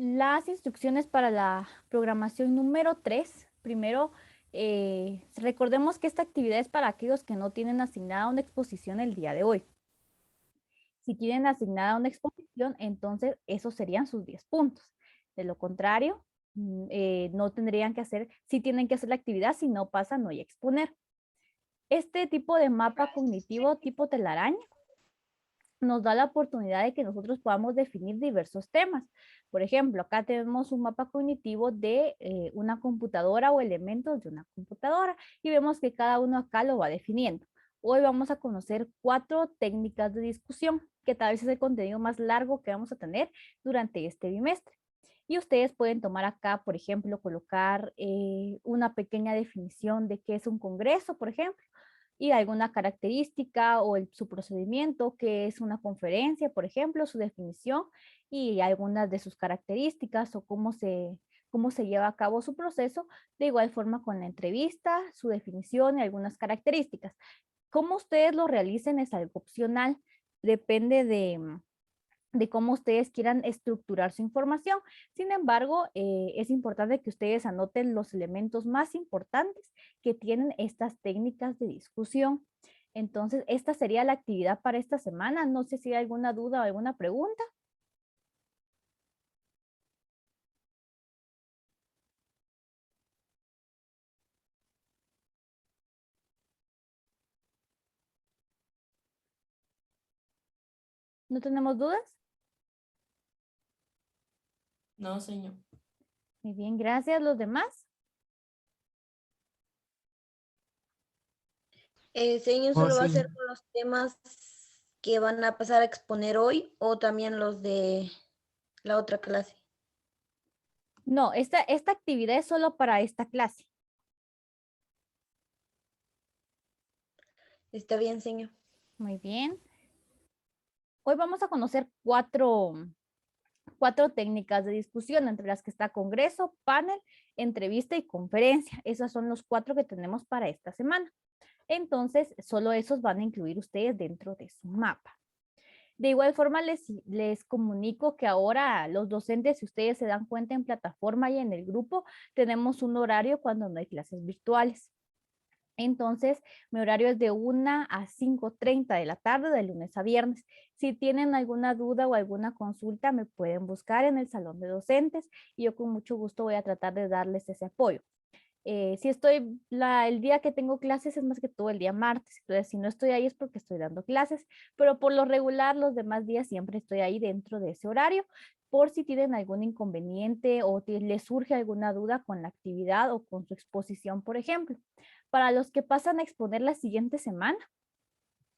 Las instrucciones para la programación número 3. Primero, recordemos que esta actividad es para aquellos que no tienen asignada una exposición el día de hoy. Si tienen asignada una exposición, entonces esos serían sus 10 puntos. De lo contrario, no tendrían que hacer, sí tienen que hacer la actividad, si no pasa, no hay que exponer. Este tipo de mapa cognitivo tipo telaraña nos da la oportunidad de que nosotros podamos definir diversos temas. Por ejemplo, acá tenemos un mapa cognitivo de una computadora o elementos de una computadora y vemos que cada uno acá lo va definiendo. Hoy vamos a conocer 4 técnicas de discusión, que tal vez es el contenido más largo que vamos a tener durante este bimestre. Y ustedes pueden tomar acá, por ejemplo, colocar una pequeña definición de qué es un congreso, por ejemplo, y alguna característica o su procedimiento, que es una conferencia, por ejemplo, su definición y algunas de sus características o cómo se lleva a cabo su proceso, de igual forma con la entrevista, su definición y algunas características. Cómo ustedes lo realicen es algo opcional, depende de cómo ustedes quieran estructurar su información. Sin embargo, es importante que ustedes anoten los elementos más importantes que tienen estas técnicas de discusión. Entonces, esta sería la actividad para esta semana. No sé si hay alguna duda o alguna pregunta. ¿No tenemos dudas? No, señor. Muy bien, gracias. ¿Los demás? Señor, No, ¿solo va a sí. ser con los temas que van a pasar a exponer hoy o también los de la otra clase? No, esta actividad es solo para esta clase. Está bien, señor. Muy bien. Hoy vamos a conocer cuatro técnicas de discusión, entre las que está congreso, panel, entrevista y conferencia. Esos son los 4 que tenemos para esta semana. Entonces, solo esos van a incluir ustedes dentro de su mapa. De igual forma, les comunico que ahora los docentes, si ustedes se dan cuenta en plataforma y en el grupo, tenemos un horario cuando no hay clases virtuales. Entonces, mi horario es de 1 a 5:30 de la tarde, de lunes a viernes. Si tienen alguna duda o alguna consulta, me pueden buscar en el salón de docentes y yo con mucho gusto voy a tratar de darles ese apoyo. Si estoy, el día que tengo clases es más que todo el día martes, entonces si no estoy ahí es porque estoy dando clases, pero por lo regular los demás días siempre estoy ahí dentro de ese horario, por si tienen algún inconveniente o les surge alguna duda con la actividad o con su exposición, por ejemplo. Para los que pasan a exponer la siguiente semana,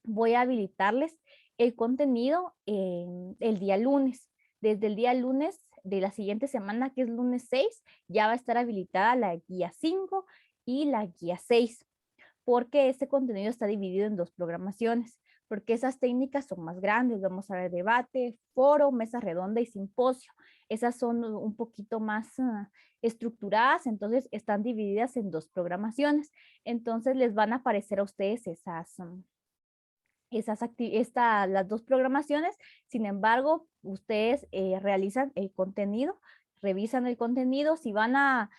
voy a habilitarles el contenido el día lunes. Desde el día lunes de la siguiente semana, que es lunes 6, ya va a estar habilitada la guía 5 y la guía 6, porque este contenido está dividido en 2 programaciones, porque esas técnicas son más grandes. Vamos a ver debate, foro, mesa redonda y simposio. Esas son un poquito más estructuradas, entonces están divididas en 2 programaciones. Entonces les van a aparecer a ustedes las 2 programaciones. Sin embargo, ustedes realizan el contenido, revisan el contenido. Si van a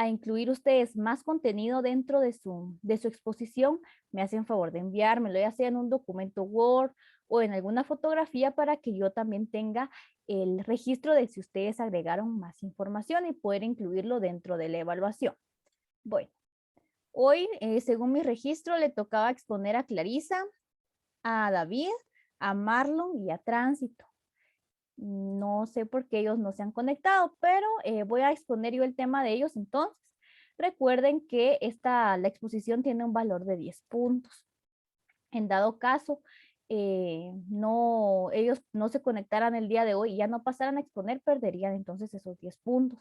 incluir ustedes más contenido dentro de su exposición, me hacen favor de enviármelo, ya sea en un documento Word o en alguna fotografía, para que yo también tenga el registro de si ustedes agregaron más información y poder incluirlo dentro de la evaluación. Bueno, hoy, según mi registro, le tocaba exponer a Clarisa, a David, a Marlon y a Tránsito. No sé por qué ellos no se han conectado, pero voy a exponer yo el tema de ellos entonces. Recuerden que la exposición tiene un valor de 10 puntos. En dado caso, ellos no se conectaran el día de hoy y ya no pasaran a exponer, perderían entonces esos 10 puntos.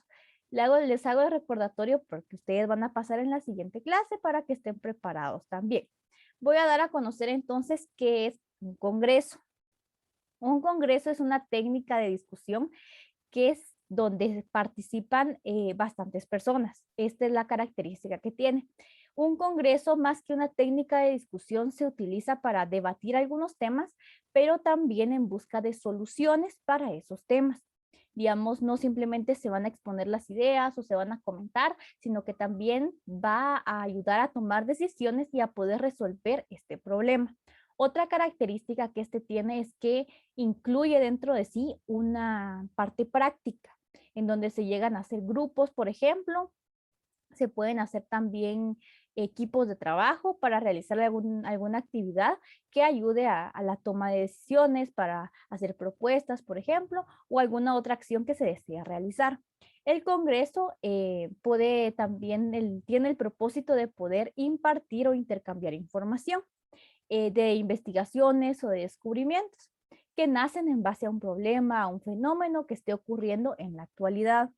Les hago el recordatorio porque ustedes van a pasar en la siguiente clase para que estén preparados también. Voy a dar a conocer entonces qué es un congreso. Un congreso es una técnica de discusión que es donde participan bastantes personas. Esta es la característica que tiene. Un congreso, más que una técnica de discusión, se utiliza para debatir algunos temas, pero también en busca de soluciones para esos temas. Digamos, no simplemente se van a exponer las ideas o se van a comentar, sino que también va a ayudar a tomar decisiones y a poder resolver este problema. Otra característica que este tiene es que incluye dentro de sí una parte práctica, en donde se llegan a hacer grupos, por ejemplo, se pueden hacer también equipos de trabajo para realizar alguna actividad que ayude a la toma de decisiones, para hacer propuestas, por ejemplo, o alguna otra acción que se desea realizar. El Congreso puede también, tiene el propósito de poder impartir o intercambiar información de investigaciones o de descubrimientos que nacen en base a un problema, a un fenómeno que esté ocurriendo en la actualidad.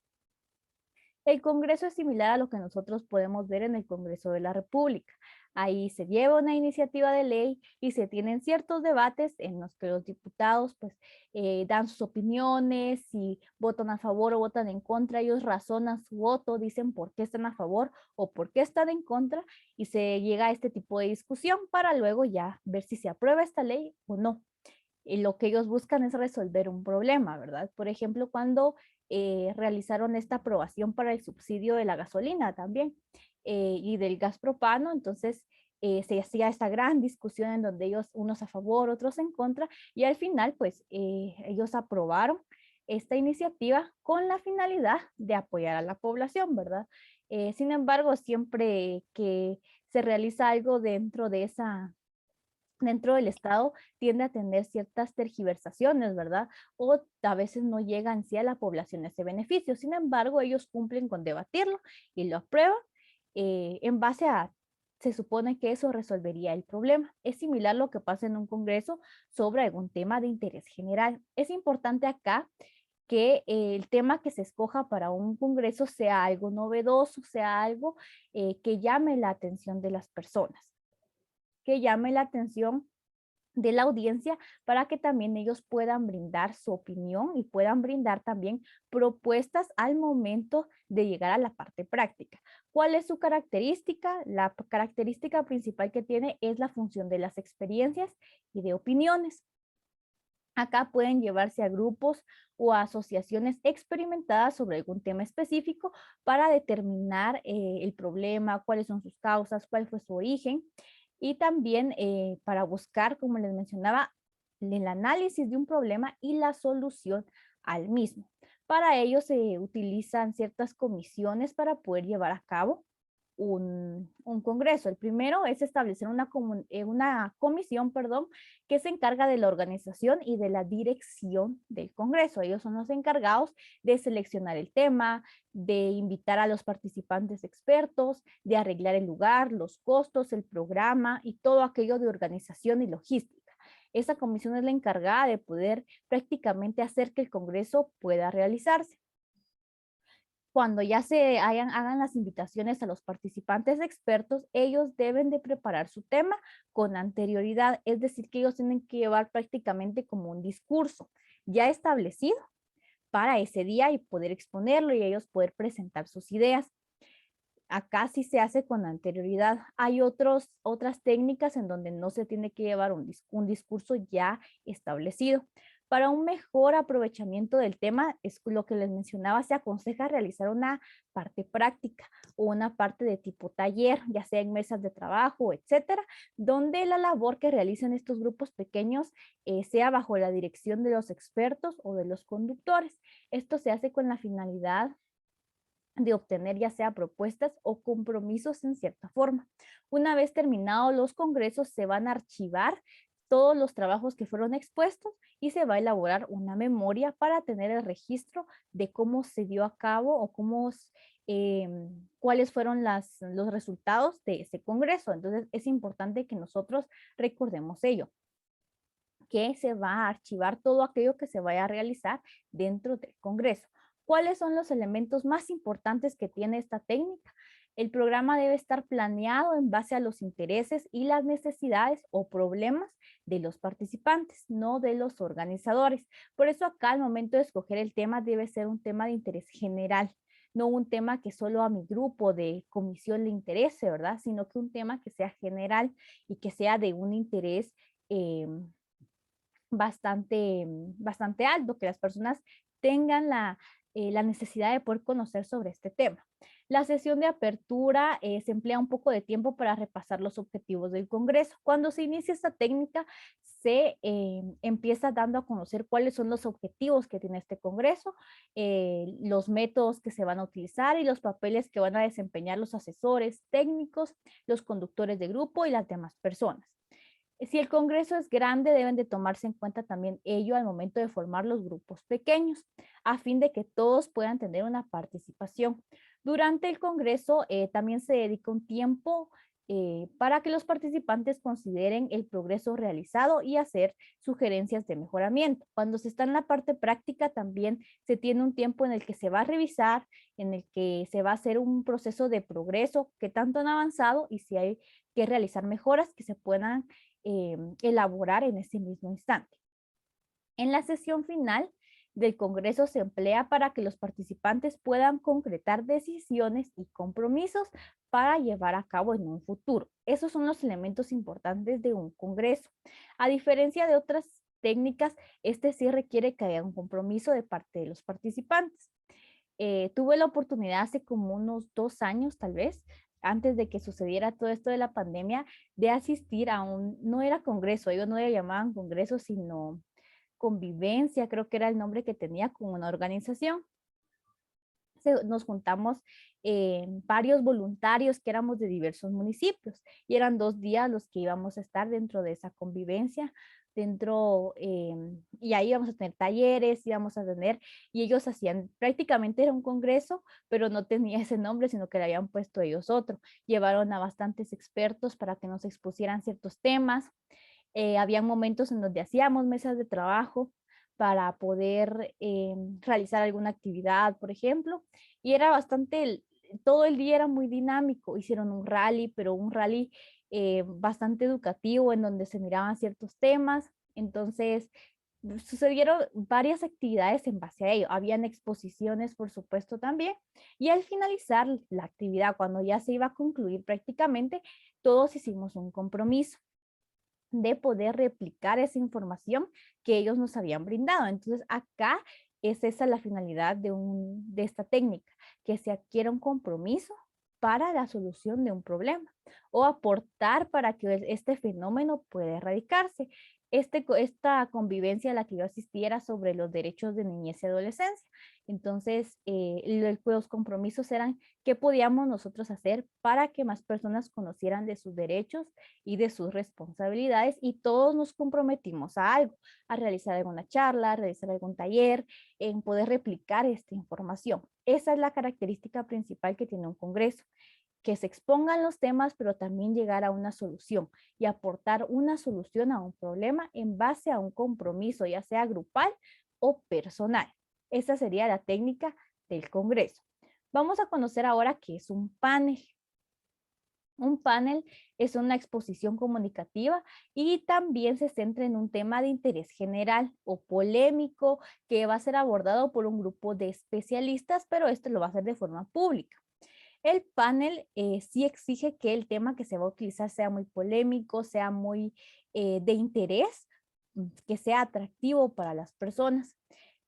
El Congreso es similar a lo que nosotros podemos ver en el Congreso de la República. Ahí se lleva una iniciativa de ley y se tienen ciertos debates en los que los diputados pues dan sus opiniones, si votan a favor o votan en contra, ellos razonan su voto, dicen por qué están a favor o por qué están en contra y se llega a este tipo de discusión para luego ya ver si se aprueba esta ley o no. Y lo que ellos buscan es resolver un problema, ¿verdad? Por ejemplo, cuando realizaron esta aprobación para el subsidio de la gasolina también y del gas propano, entonces se hacía esta gran discusión en donde ellos, unos a favor, otros en contra, y al final, pues, ellos aprobaron esta iniciativa con la finalidad de apoyar a la población, ¿verdad? Sin embargo, siempre que se realiza algo dentro del Estado tiende a tener ciertas tergiversaciones, ¿verdad? O a veces no llega en sí a la población ese beneficio. Sin embargo, ellos cumplen con debatirlo y lo aprueban en base a, se supone que eso resolvería el problema. Es similar a lo que pasa en un congreso sobre algún tema de interés general. Es importante acá que el tema que se escoja para un congreso sea algo novedoso, sea algo que llame la atención de las personas, que llame la atención de la audiencia para que también ellos puedan brindar su opinión y puedan brindar también propuestas al momento de llegar a la parte práctica. ¿Cuál es su característica? La característica principal que tiene es la función de las experiencias y de opiniones. Acá pueden llevarse a grupos o a asociaciones experimentadas sobre algún tema específico para determinar el problema, cuáles son sus causas, cuál fue su origen y también para buscar, como les mencionaba, el análisis de un problema y la solución al mismo. Para ello se utilizan ciertas comisiones para poder llevar a cabo un congreso. El primero es establecer una comisión, perdón, que se encarga de la organización y de la dirección del congreso. Ellos son los encargados de seleccionar el tema, de invitar a los participantes expertos, de arreglar el lugar, los costos, el programa y todo aquello de organización y logística. Esa comisión es la encargada de poder prácticamente hacer que el congreso pueda realizarse. Cuando ya hagan las invitaciones a los participantes expertos, ellos deben de preparar su tema con anterioridad, es decir, que ellos tienen que llevar prácticamente como un discurso ya establecido para ese día y poder exponerlo y ellos poder presentar sus ideas. Acá sí se hace con anterioridad. Hay otras técnicas en donde no se tiene que llevar un discurso ya establecido. Para un mejor aprovechamiento del tema, es lo que les mencionaba, se aconseja realizar una parte práctica o una parte de tipo taller, ya sea en mesas de trabajo, etcétera, donde la labor que realicen estos grupos pequeños sea bajo la dirección de los expertos o de los conductores. Esto se hace con la finalidad de obtener ya sea propuestas o compromisos en cierta forma. Una vez terminados los congresos, se van a archivar todos los trabajos que fueron expuestos y se va a elaborar una memoria para tener el registro de cómo se dio a cabo o cuáles fueron los resultados de ese congreso. Entonces es importante que nosotros recordemos ello, que se va a archivar todo aquello que se vaya a realizar dentro del Congreso. ¿Cuáles son los elementos más importantes que tiene esta técnica? El programa debe estar planeado en base a los intereses y las necesidades o problemas de los participantes, no de los organizadores. Por eso acá al momento de escoger el tema debe ser un tema de interés general, no un tema que solo a mi grupo de comisión le interese, ¿verdad? Sino que un tema que sea general y que sea de un interés bastante alto, que las personas tengan la necesidad de poder conocer sobre este tema. La sesión de apertura se emplea un poco de tiempo para repasar los objetivos del Congreso. Cuando se inicia esta técnica, se empieza dando a conocer cuáles son los objetivos que tiene este Congreso, los métodos que se van a utilizar y los papeles que van a desempeñar los asesores técnicos, los conductores de grupo y las demás personas. Si el Congreso es grande, deben de tomarse en cuenta también ello al momento de formar los grupos pequeños, a fin de que todos puedan tener una participación. Durante el Congreso también se dedica un tiempo para que los participantes consideren el progreso realizado y hacer sugerencias de mejoramiento. Cuando se está en la parte práctica, también se tiene un tiempo en el que se va a revisar, en el que se va a hacer un proceso de progreso, qué tanto han avanzado y si hay que realizar mejoras que se puedan elaborar en ese mismo instante. En la sesión final del Congreso se emplea para que los participantes puedan concretar decisiones y compromisos para llevar a cabo en un futuro. Esos son los elementos importantes de un Congreso. A diferencia de otras técnicas, este sí requiere que haya un compromiso de parte de los participantes. Tuve la oportunidad hace como unos 2 años, tal vez, antes de que sucediera todo esto de la pandemia, de asistir a no era congreso, ellos no le llamaban congreso, sino convivencia, creo que era el nombre que tenía con una organización. Nos juntamos varios voluntarios que éramos de diversos municipios y eran 2 días los que íbamos a estar dentro de esa convivencia, y ahí íbamos a tener talleres, y ellos hacían, prácticamente era un congreso, pero no tenía ese nombre, sino que le habían puesto ellos otro. Llevaron a bastantes expertos para que nos expusieran ciertos temas. Habían momentos en donde hacíamos mesas de trabajo para poder realizar alguna actividad, por ejemplo, y era todo el día era muy dinámico. Hicieron un rally, pero un rally bastante educativo en donde se miraban ciertos temas. Entonces, sucedieron varias actividades en base a ello. Habían exposiciones, por supuesto, también. Y al finalizar la actividad, cuando ya se iba a concluir prácticamente, todos hicimos un compromiso de poder replicar esa información que ellos nos habían brindado. Entonces, acá es esa la finalidad de esta técnica, que se adquiera un compromiso para la solución de un problema o aportar para que este fenómeno pueda erradicarse. Esta convivencia a la que yo asistí era sobre los derechos de niñez y adolescencia. Entonces, los compromisos eran qué podíamos nosotros hacer para que más personas conocieran de sus derechos y de sus responsabilidades, y todos nos comprometimos a algo, a realizar alguna charla, a realizar algún taller, en poder replicar esta información. Esa es la característica principal que tiene un congreso, que se expongan los temas, pero también llegar a una solución y aportar una solución a un problema en base a un compromiso, ya sea grupal o personal. Esa sería la técnica del congreso. Vamos a conocer ahora qué es un panel. Un panel es una exposición comunicativa y también se centra en un tema de interés general o polémico que va a ser abordado por un grupo de especialistas, pero esto lo va a hacer de forma pública. El panel sí exige que el tema que se va a utilizar sea muy polémico, sea muy de interés, que sea atractivo para las personas.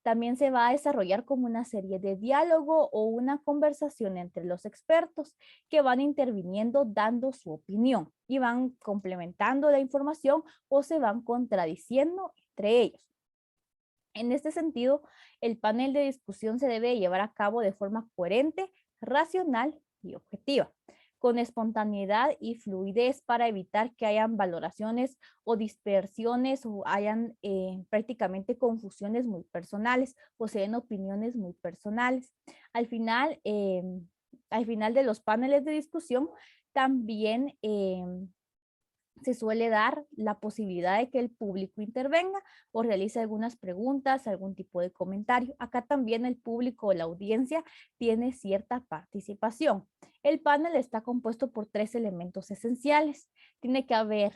También se va a desarrollar como una serie de diálogo o una conversación entre los expertos que van interviniendo dando su opinión y van complementando la información o se van contradiciendo entre ellos. En este sentido, el panel de discusión se debe llevar a cabo de forma coherente, racional y objetiva, con espontaneidad y fluidez para evitar que hayan valoraciones o dispersiones o hayan prácticamente confusiones muy personales o se den opiniones muy personales. Al final de los paneles de discusión también se suele dar la posibilidad de que el público intervenga o realice algunas preguntas, algún tipo de comentario. Acá también el público o la audiencia tiene cierta participación. El panel está compuesto por 3 elementos esenciales. Tiene que haber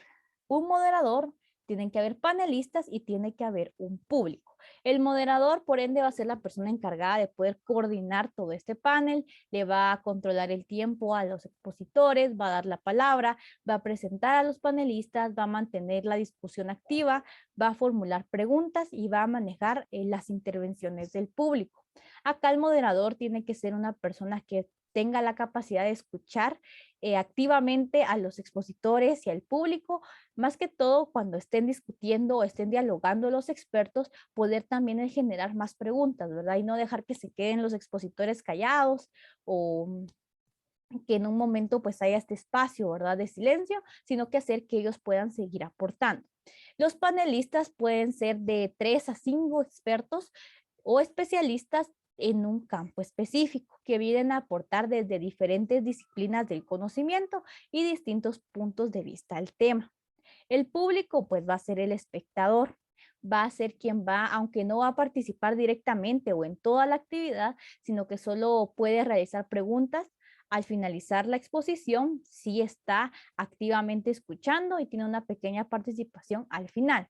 un moderador, Tienen que haber panelistas y tiene que haber un público. El moderador, por ende, va a ser la persona encargada de poder coordinar todo este panel, le va a controlar el tiempo a los expositores, va a dar la palabra, va a presentar a los panelistas, va a mantener la discusión activa, va a formular preguntas y va a manejar las intervenciones del público. Acá el moderador tiene que ser una persona que tenga la capacidad de escuchar activamente a los expositores y al público, más que todo cuando estén discutiendo o estén dialogando los expertos, poder también generar más preguntas, ¿verdad? Y no dejar que se queden los expositores callados o que en un momento pues haya este espacio, ¿verdad? De silencio, sino que hacer que ellos puedan seguir aportando. Los panelistas pueden ser de 3 a 5 expertos o especialistas en un campo específico que vienen a aportar desde diferentes disciplinas del conocimiento y distintos puntos de vista al tema. El público pues va a ser el espectador, va a ser quien va, aunque no va a participar directamente o en toda la actividad, sino que solo puede realizar preguntas. Al finalizar la exposición, sí está activamente escuchando y tiene una pequeña participación al final.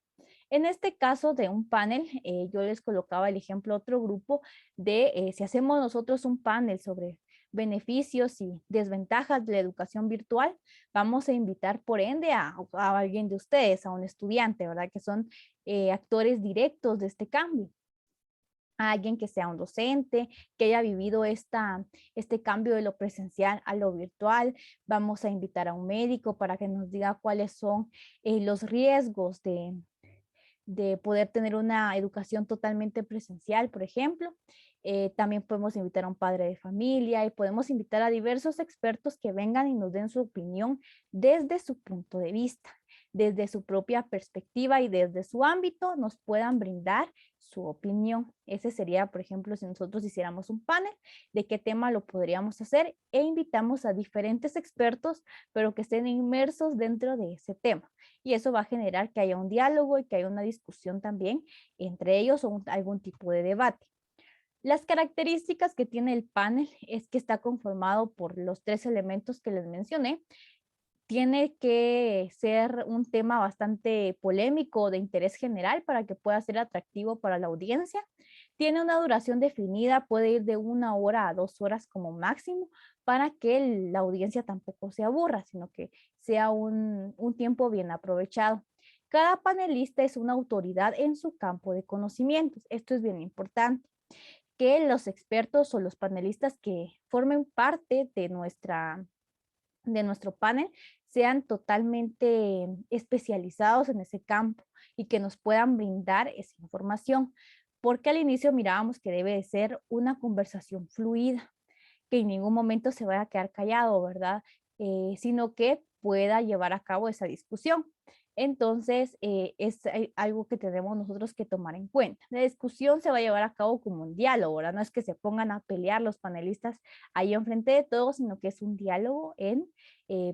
En este caso de un panel, yo les colocaba el ejemplo otro grupo de si hacemos nosotros un panel sobre beneficios y desventajas de la educación virtual, vamos a invitar por ende a alguien de ustedes, a un estudiante, ¿verdad? Que son actores directos de este cambio. A alguien que sea un docente, que haya vivido este cambio de lo presencial a lo virtual. Vamos a invitar a un médico para que nos diga cuáles son los riesgos de poder tener una educación totalmente presencial, por ejemplo. También podemos invitar a un padre de familia y podemos invitar a diversos expertos que vengan y nos den su opinión desde su punto de vista, desde su propia perspectiva y desde su ámbito nos puedan brindar su opinión. Ese sería, por ejemplo, si nosotros hiciéramos un panel, de qué tema lo podríamos hacer e invitamos a diferentes expertos, pero que estén inmersos dentro de ese tema. Y eso va a generar que haya un diálogo y que haya una discusión también entre ellos o algún tipo de debate. Las características que tiene el panel es que está conformado por los 3 elementos que les mencioné. Tiene que ser un tema bastante polémico de interés general para que pueda ser atractivo para la audiencia. Tiene una duración definida, puede ir de 1 hora a 2 horas como máximo para que la audiencia tampoco se aburra, sino que sea un tiempo bien aprovechado. Cada panelista es una autoridad en su campo de conocimientos. Esto es bien importante, que los expertos o los panelistas que formen parte de nuestro panel sean totalmente especializados en ese campo y que nos puedan brindar esa información. Porque al inicio mirábamos que debe de ser una conversación fluida, que en ningún momento se vaya a quedar callado, ¿verdad? Sino que pueda llevar a cabo esa discusión. Entonces, es algo que tenemos nosotros que tomar en cuenta. La discusión se va a llevar a cabo como un diálogo, ¿verdad? No es que se pongan a pelear los panelistas ahí enfrente de todos, sino que es un diálogo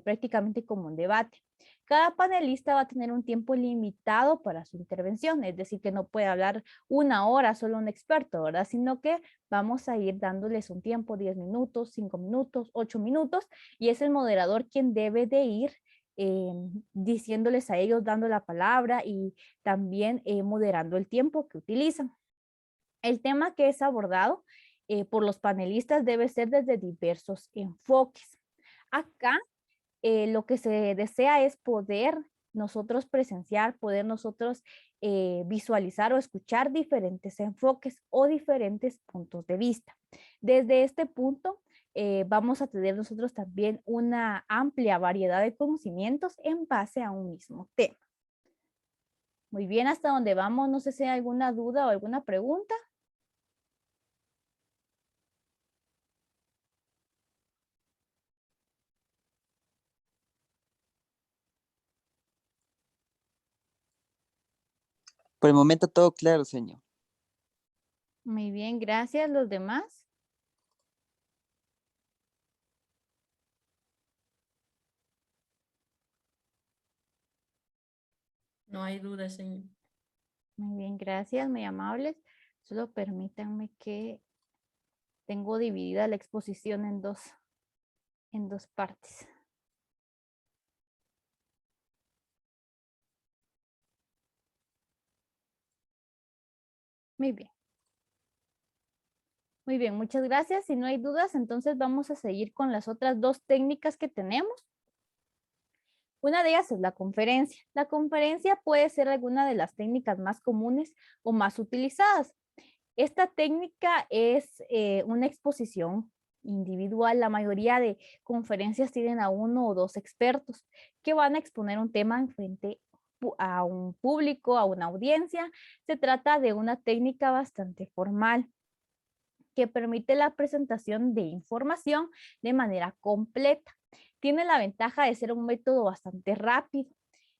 prácticamente como un debate. Cada panelista va a tener un tiempo limitado para su intervención, es decir, que no puede hablar 1 hora solo un experto, ¿verdad? Sino que vamos a ir dándoles un tiempo, 10 minutos, 5 minutos, 8 minutos, y es el moderador quien debe de ir diciéndoles a ellos, dando la palabra y también moderando el tiempo que utilizan. El tema que es abordado por los panelistas debe ser desde diversos enfoques. Acá lo que se desea es poder nosotros presenciar, poder nosotros visualizar o escuchar diferentes enfoques o diferentes puntos de vista. Desde este punto, vamos a tener nosotros también una amplia variedad de conocimientos en base a un mismo tema. Muy bien, hasta donde vamos, no sé si hay alguna duda o alguna pregunta. Por el momento todo claro, señor. Muy bien, gracias. ¿Los demás? No hay duda, señor. Muy bien, gracias, muy amables. Solo permítanme que tengo dividida la exposición en dos partes. Muy bien. Muy bien, muchas gracias. Si no hay dudas, entonces vamos a seguir con las otras dos técnicas que tenemos. Una de ellas es la conferencia. La conferencia puede ser alguna de las técnicas más comunes o más utilizadas. Esta técnica es una exposición individual. La mayoría de conferencias tienen a uno o dos expertos que van a exponer un tema en frente a un público, a una audiencia. Se trata de una técnica bastante formal que permite la presentación de información de manera completa. Tiene la ventaja de ser un método bastante rápido,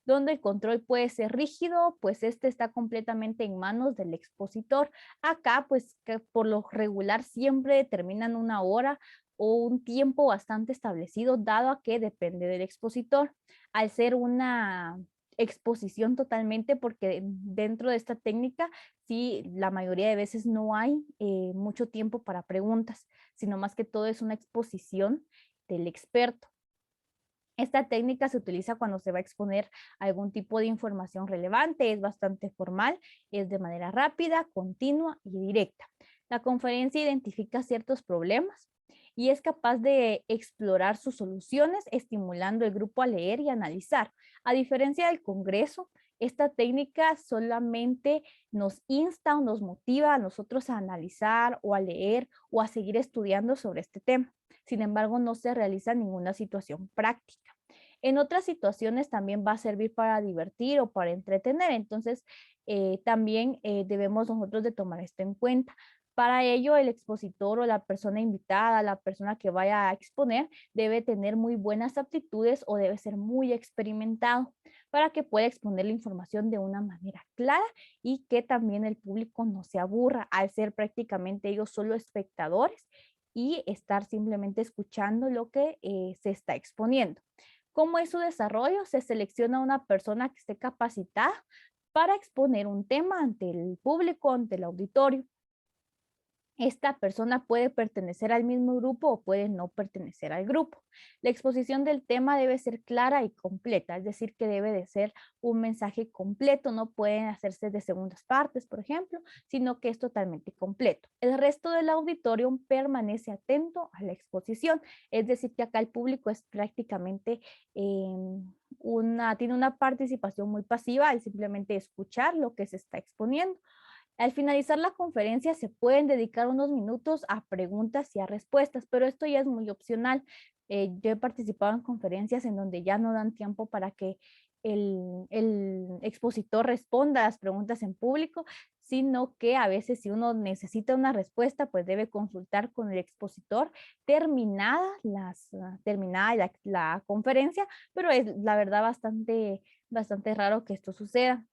donde el control puede ser rígido, pues este está completamente en manos del expositor. Acá, pues que por lo regular siempre determinan una hora o un tiempo bastante establecido, dado a que depende del expositor. Al ser una exposición totalmente, porque dentro de esta técnica, sí, la mayoría de veces no hay mucho tiempo para preguntas, sino más que todo es una exposición del experto. Esta técnica se utiliza cuando se va a exponer algún tipo de información relevante, es bastante formal, es de manera rápida, continua y directa. La conferencia identifica ciertos problemas y es capaz de explorar sus soluciones, estimulando el grupo a leer y analizar. A diferencia del Congreso, esta técnica solamente nos insta o nos motiva a nosotros a analizar o a leer o a seguir estudiando sobre este tema. Sin embargo, no se realiza ninguna situación práctica. En otras situaciones también va a servir para divertir o para entretener, entonces también debemos nosotros de tomar esto en cuenta. Para ello, el expositor o la persona invitada, la persona que vaya a exponer, debe tener muy buenas aptitudes o debe ser muy experimentado para que pueda exponer la información de una manera clara y que también el público no se aburra al ser prácticamente ellos solo espectadores y estar simplemente escuchando lo que se está exponiendo. ¿Cómo es su desarrollo? Se selecciona una persona que esté capacitada para exponer un tema ante el público, ante el auditorio. Esta persona puede pertenecer al mismo grupo o puede no pertenecer al grupo. La exposición del tema debe ser clara y completa, es decir, que debe de ser un mensaje completo, no pueden hacerse de segundas partes, por ejemplo, sino que es totalmente completo. El resto del auditorio permanece atento a la exposición, es decir, que acá el público es prácticamente tiene una participación muy pasiva al simplemente escuchar lo que se está exponiendo. Al finalizar la conferencia se pueden dedicar unos minutos a preguntas y a respuestas, pero esto ya es muy opcional. Yo he participado en conferencias en donde ya no dan tiempo para que el expositor responda a las preguntas en público, sino que a veces si uno necesita una respuesta, pues debe consultar con el expositor terminada la conferencia, pero es la verdad bastante raro que esto suceda.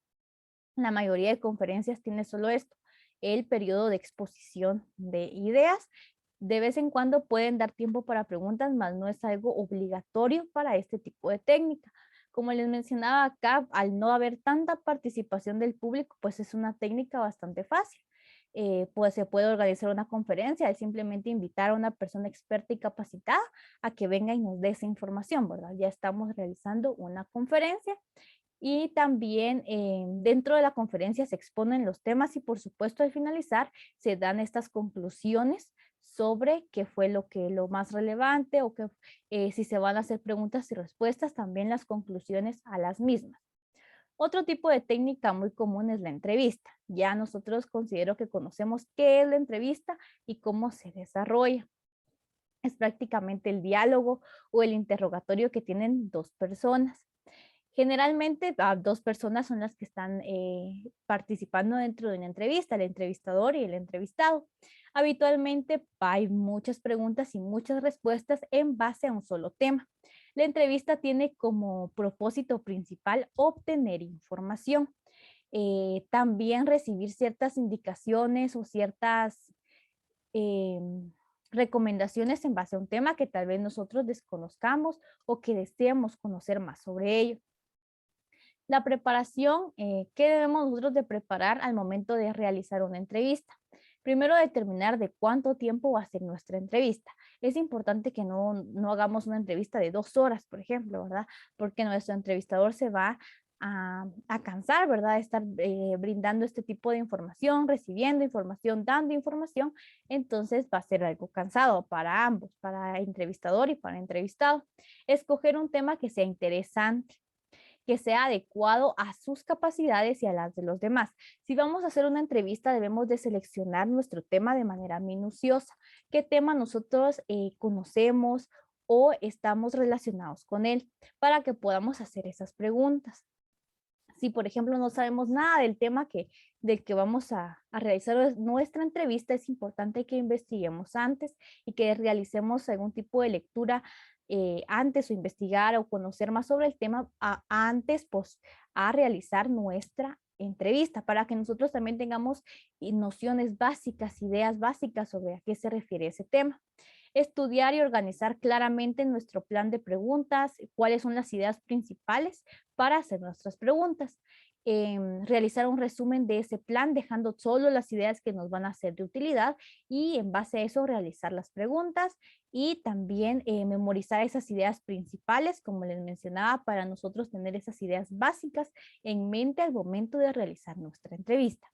La mayoría de conferencias tiene solo esto, el periodo de exposición de ideas. De vez en cuando pueden dar tiempo para preguntas, mas no es algo obligatorio para este tipo de técnica. Como les mencionaba acá, al no haber tanta participación del público, pues es una técnica bastante fácil. Pues se puede organizar una conferencia, es simplemente invitar a una persona experta y capacitada a que venga y nos dé esa información, ¿verdad? Ya estamos realizando una conferencia. Y también dentro de la conferencia se exponen los temas y por supuesto al finalizar se dan estas conclusiones sobre qué fue lo más relevante o que si se van a hacer preguntas y respuestas, también las conclusiones a las mismas. Otro tipo de técnica muy común es la entrevista. Ya nosotros considero que conocemos qué es la entrevista y cómo se desarrolla. Es prácticamente el diálogo o el interrogatorio que tienen dos personas. Generalmente, dos personas son las que están participando dentro de una entrevista, el entrevistador y el entrevistado. Habitualmente hay muchas preguntas y muchas respuestas en base a un solo tema. La entrevista tiene como propósito principal obtener información. También recibir ciertas indicaciones o ciertas recomendaciones en base a un tema que tal vez nosotros desconozcamos o que deseamos conocer más sobre ello. La preparación, ¿qué debemos nosotros de preparar al momento de realizar una entrevista? Primero, determinar de cuánto tiempo va a ser nuestra entrevista. Es importante que no hagamos una entrevista de 2 horas, por ejemplo, ¿verdad? Porque nuestro entrevistador se va a cansar, ¿verdad? Estar brindando este tipo de información, recibiendo información, dando información, entonces va a ser algo cansado para ambos, para entrevistador y para entrevistado. Escoger un tema que sea interesante, que sea adecuado a sus capacidades y a las de los demás. Si vamos a hacer una entrevista, debemos de seleccionar nuestro tema de manera minuciosa. ¿Qué tema nosotros conocemos o estamos relacionados con él para que podamos hacer esas preguntas? Si, por ejemplo, no sabemos nada del tema del que vamos a realizar nuestra entrevista, es importante que investiguemos antes y que realicemos algún tipo de lectura antes o investigar o conocer más sobre el tema antes pues, a realizar nuestra entrevista para que nosotros también tengamos nociones básicas, ideas básicas sobre a qué se refiere ese tema. Estudiar y organizar claramente nuestro plan de preguntas, cuáles son las ideas principales para hacer nuestras preguntas. Realizar un resumen de ese plan, dejando solo las ideas que nos van a ser de utilidad y en base a eso realizar las preguntas y también memorizar esas ideas principales, como les mencionaba, para nosotros tener esas ideas básicas en mente al momento de realizar nuestra entrevista.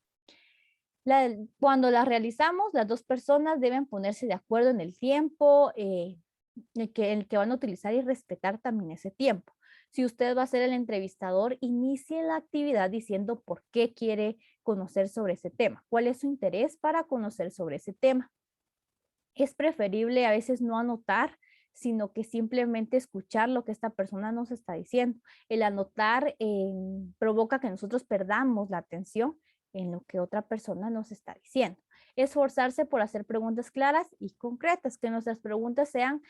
Cuando la realizamos, las dos personas deben ponerse de acuerdo en el tiempo el que van a utilizar y respetar también ese tiempo. Si usted va a ser el entrevistador, inicie la actividad diciendo por qué quiere conocer sobre ese tema, cuál es su interés para conocer sobre ese tema. Es preferible a veces no anotar, sino que simplemente escuchar lo que esta persona nos está diciendo. El anotar provoca que nosotros perdamos la atención en lo que otra persona nos está diciendo. Esforzarse por hacer preguntas claras y concretas, que nuestras preguntas sean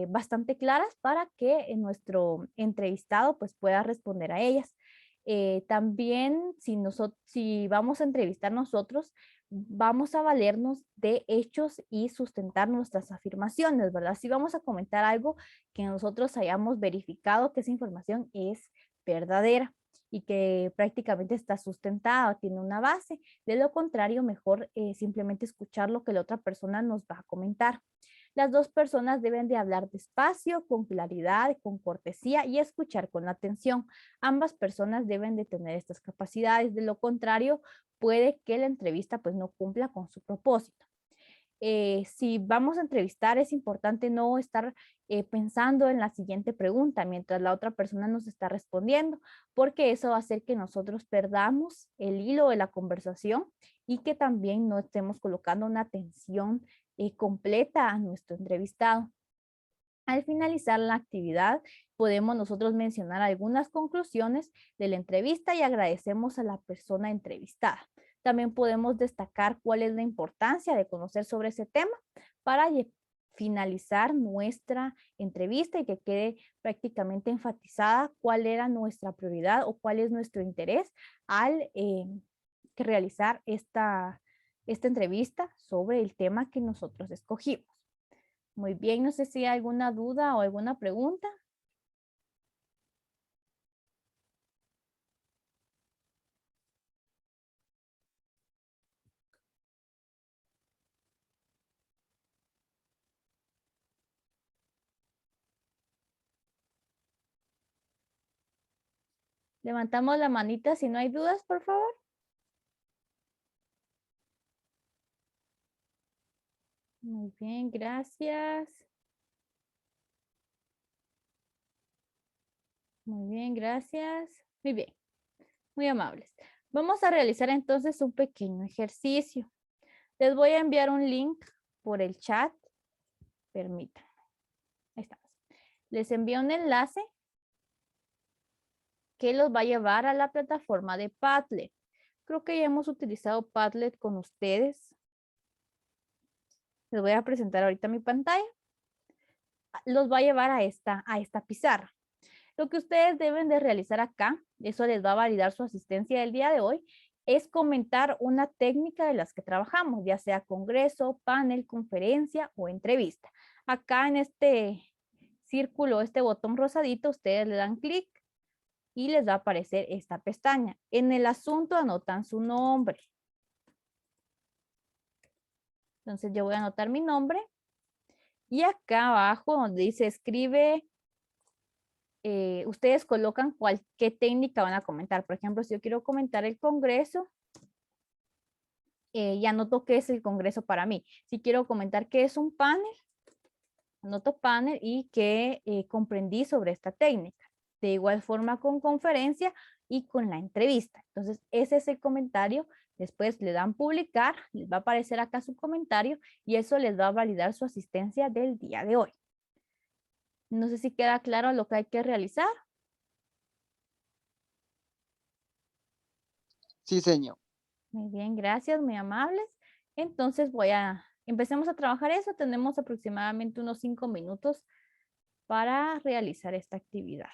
bastante claras para que nuestro entrevistado pues pueda responder a ellas. También si vamos a entrevistar nosotros, vamos a valernos de hechos y sustentar nuestras afirmaciones, ¿verdad? Si vamos a comentar algo que nosotros hayamos verificado que esa información es verdadera y que prácticamente está sustentada, tiene una base. De lo contrario, mejor simplemente escuchar lo que la otra persona nos va a comentar. Las dos personas deben de hablar despacio, con claridad, con cortesía y escuchar con atención. Ambas personas deben de tener estas capacidades. De lo contrario, puede que la entrevista pues no cumpla con su propósito. Si vamos a entrevistar, es importante no estar pensando en la siguiente pregunta mientras la otra persona nos está respondiendo, porque eso va a hacer que nosotros perdamos el hilo de la conversación y que también no estemos colocando una atención completa a nuestro entrevistado. Al finalizar la actividad, podemos nosotros mencionar algunas conclusiones de la entrevista y agradecemos a la persona entrevistada. También podemos destacar cuál es la importancia de conocer sobre ese tema para finalizar nuestra entrevista y que quede prácticamente enfatizada cuál era nuestra prioridad o cuál es nuestro interés al realizar esta entrevista sobre el tema que nosotros escogimos. Muy bien, no sé si hay alguna duda o alguna pregunta. Levantamos la manita si no hay dudas, por favor. Muy bien, gracias. Muy bien, gracias. Muy bien, muy amables. Vamos a realizar entonces un pequeño ejercicio. Les voy a enviar un link por el chat. Permítanme. Ahí estamos. Les envío un enlace que los va a llevar a la plataforma de Padlet. Creo que ya hemos utilizado Padlet con ustedes. Les voy a presentar ahorita mi pantalla. Los va a llevar a esta pizarra. Lo que ustedes deben de realizar acá, eso les va a validar su asistencia del día de hoy, es comentar una técnica de las que trabajamos, ya sea congreso, panel, conferencia o entrevista. Acá en este círculo, este botón rosadito, ustedes le dan clic y les va a aparecer esta pestaña. En el asunto anotan su nombre. Entonces yo voy a anotar mi nombre y acá abajo donde dice escribe ustedes colocan qué técnica van a comentar. Por ejemplo, si yo quiero comentar el Congreso, ya anoto qué es el Congreso para mí. Si quiero comentar qué es un panel, anoto panel y qué comprendí sobre esta técnica. De igual forma con conferencia y con la entrevista. Entonces, ese es el comentario. Después le dan publicar, les va a aparecer acá su comentario y eso les va a validar su asistencia del día de hoy. No sé si queda claro lo que hay que realizar. Sí, señor. Muy bien, gracias, muy amables. Entonces empecemos a trabajar eso. Tenemos aproximadamente unos 5 minutos para realizar esta actividad.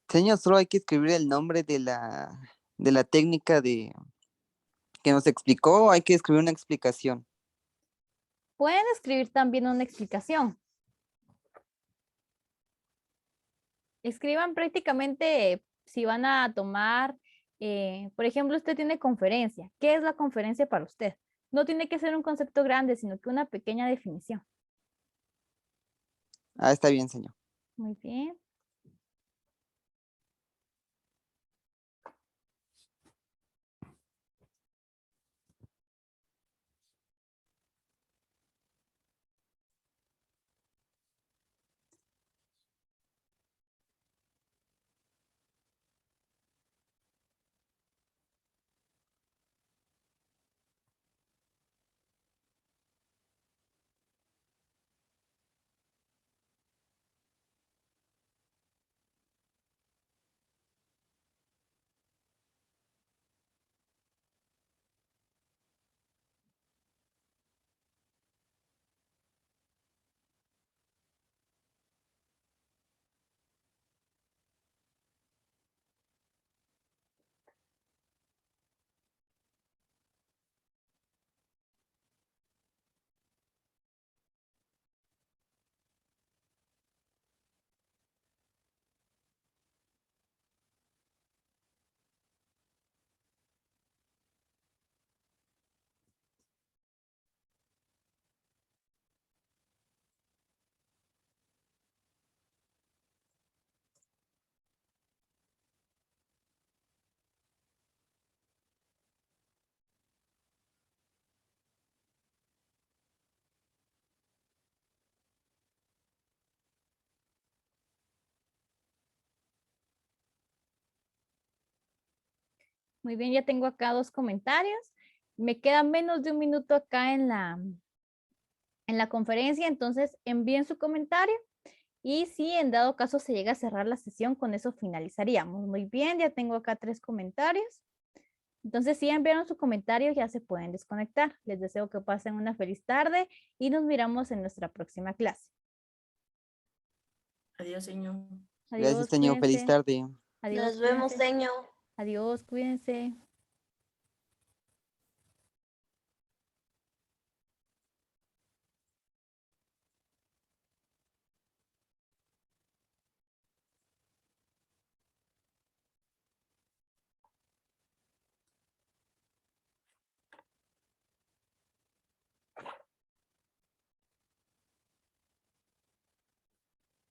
Señor, solo hay que escribir el nombre de la técnica que nos explicó, o hay que escribir una explicación. Pueden escribir también una explicación. Escriban prácticamente si van a tomar, por ejemplo, usted tiene conferencia. ¿Qué es la conferencia para usted? No tiene que ser un concepto grande, sino que una pequeña definición. Ah, está bien, señor. Muy bien. Muy bien, ya tengo acá 2 comentarios. Me queda menos de 1 minuto acá en la conferencia, entonces envíen su comentario y si en dado caso se llega a cerrar la sesión, con eso finalizaríamos. Muy bien, ya tengo acá 3 comentarios. Entonces, si enviaron su comentario, ya se pueden desconectar. Les deseo que pasen una feliz tarde y nos miramos en nuestra próxima clase. Adiós, señor. Gracias, Adiós, señor. Feliz cuídense. tarde. Adiós, Nos vemos, cuídense. señor. Adiós, cuídense.